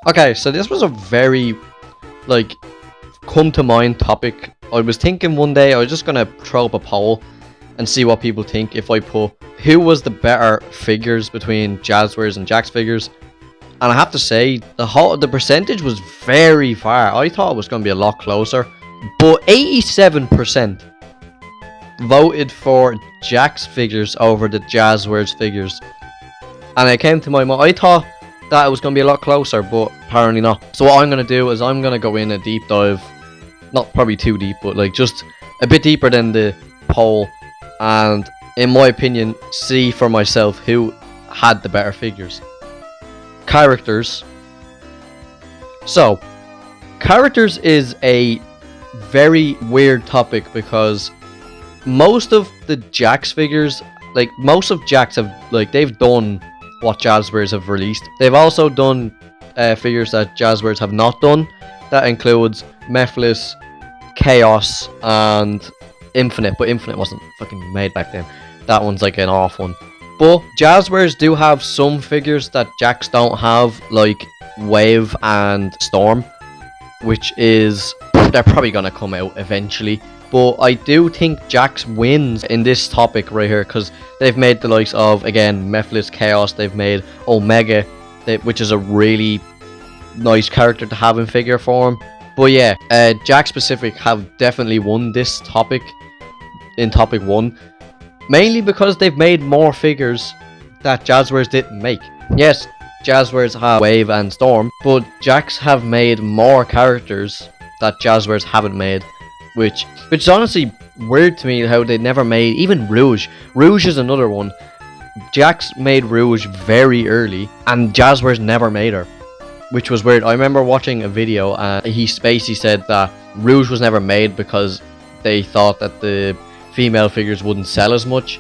Okay, so this was a very, like, come to mind topic. I was thinking one day I was just gonna throw up a poll and see what people think if I put who was the better figures between Jazwares and Jakks figures. And I have to say, the percentage was very far. I thought it was gonna be a lot closer, but 87% voted for Jakks figures over the Jazwares figures. And it came to my mind, I thought that it was going to be a lot closer, but apparently not. So what I'm going to do is I'm going to go in a deep dive, not probably too deep, but like just a bit deeper than the poll, and in my opinion, see for myself who had the better figures. Characters. So, characters is a very weird topic because most of the Jakks figures, like most of Jakks have, like they've done what Jazwares have released. They've also done figures that Jazwares have not done. That includes Mephiles, Chaos, and Infinite. But Infinite wasn't fucking made back then. That one's like an off one. But Jazwares do have some figures that Jakks don't have, like Wave and Storm, which is, they're probably gonna come out eventually. But I do think Jakks wins in this topic right here because they've made the likes of, again, Mephiles, Chaos. They've made Omega, which is a really nice character to have in figure form. But yeah, Jakks Pacific have definitely won this topic in topic 1. Mainly because they've made more figures that Jazwares didn't make. Yes, Jazwares have Wave and Storm, but Jakks have made more characters that Jazwares haven't made. Which is honestly weird to me how they never made, even Rouge. Rouge is another one. Jakks made Rouge very early, and Jazwares never made her, which was weird. I remember watching a video and he basically said that Rouge was never made because they thought that the female figures wouldn't sell as much,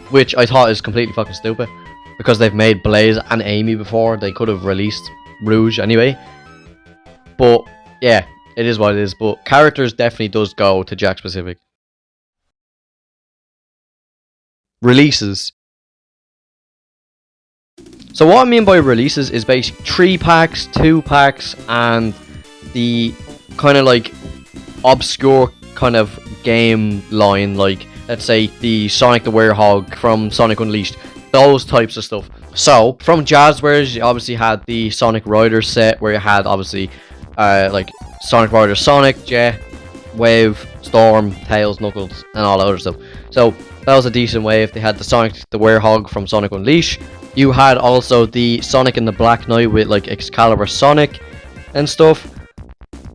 which I thought is completely fucking stupid because they've made Blaze and Amy before. They could have released Rouge anyway. But yeah, it is what it is, but characters definitely does go to Jakks Pacific. Releases. So what I mean by releases is basically 3 packs, 2 packs, and the kind of like obscure kind of game line, like let's say the Sonic the Werehog from Sonic Unleashed, those types of stuff. So from Jazwares, you obviously had the Sonic Riders set where you had obviously like Sonic Rider, Sonic, Jet, Wave, Storm, Tails, Knuckles, and all that other stuff. So that was a decent wave. They had the Sonic the Werehog from Sonic Unleashed. You had also the Sonic and the Black Knight with like Excalibur Sonic and stuff.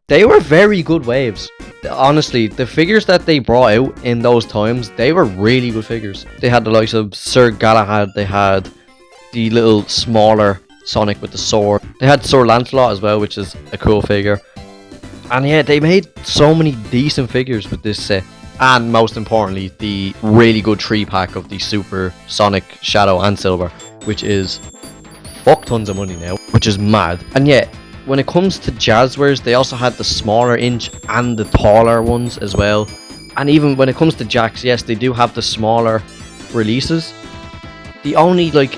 They were very good waves. Honestly, the figures that they brought out in those times, they were really good figures. They had the likes of Sir Galahad. They had the little smaller Sonic with the sword. They had Sir Lancelot as well, which is a cool figure. And yeah, they made so many decent figures with this set. And most importantly, the really good 3-pack of the Super Sonic, Shadow and Silver, which is fuck tons of money now, which is mad. And yeah, when it comes to Jazwares, they also had the smaller inch and the taller ones as well. And even when it comes to Jakks, yes, they do have the smaller releases. The only like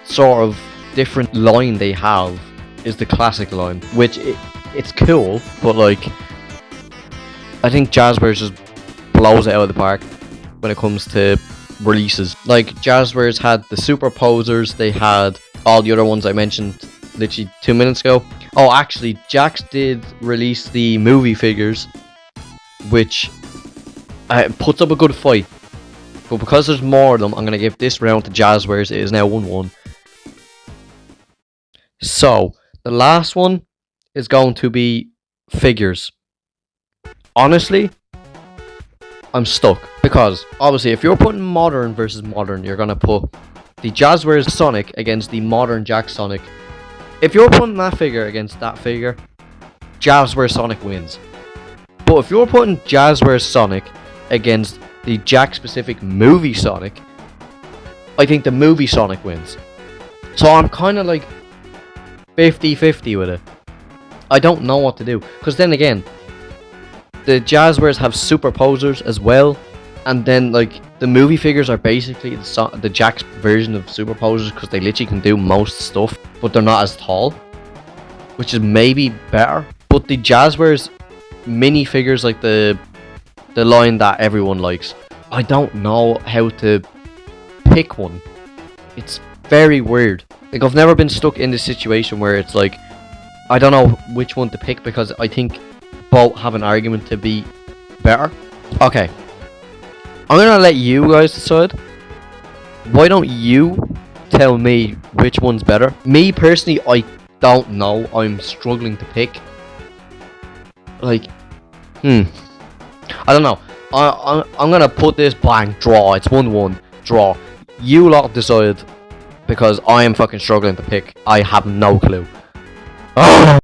sort of different line they have is the classic line, which it's cool, but like I think Jazwares just blows it out of the park when it comes to releases. Like Jazwares had the Super Posers, they had all the other ones I mentioned literally 2 minutes ago. Oh, actually, Jakks did release the movie figures, which puts up a good fight. But because there's more of them, I'm going to give this round to Jazwares. It is now 1-1. So, the last one is going to be figures. Honestly, I'm stuck. Because, obviously, if you're putting modern versus modern, you're going to put the Jazwares Sonic against the modern Jakks Sonic. If you're putting that figure against that figure, Jazwares Sonic wins. But if you're putting Jazwares Sonic against the Jakks Pacific movie Sonic, I think the movie Sonic wins. So I'm kind of like 50-50 with it. I don't know what to do. Because then again, the Jazwares have Super Posers as well. And then like the movie figures are basically the Jakks version of Super Posers because they literally can do most stuff, but they're not as tall. which is maybe better. But the Jazwares minifigures, like the line that everyone likes, I don't know how to pick one. It's very weird. Like, I've never been stuck in this situation where it's like, I don't know which one to pick, because I think both have an argument to be better. Okay, I'm gonna let you guys decide. Why don't you tell me which one's better? Me personally, I don't know. I'm struggling to pick. Like, I don't know. I'm gonna put this blank. Draw. It's 1-1. Draw. You lot decide, because I am fucking struggling to pick. I have no clue. Oh.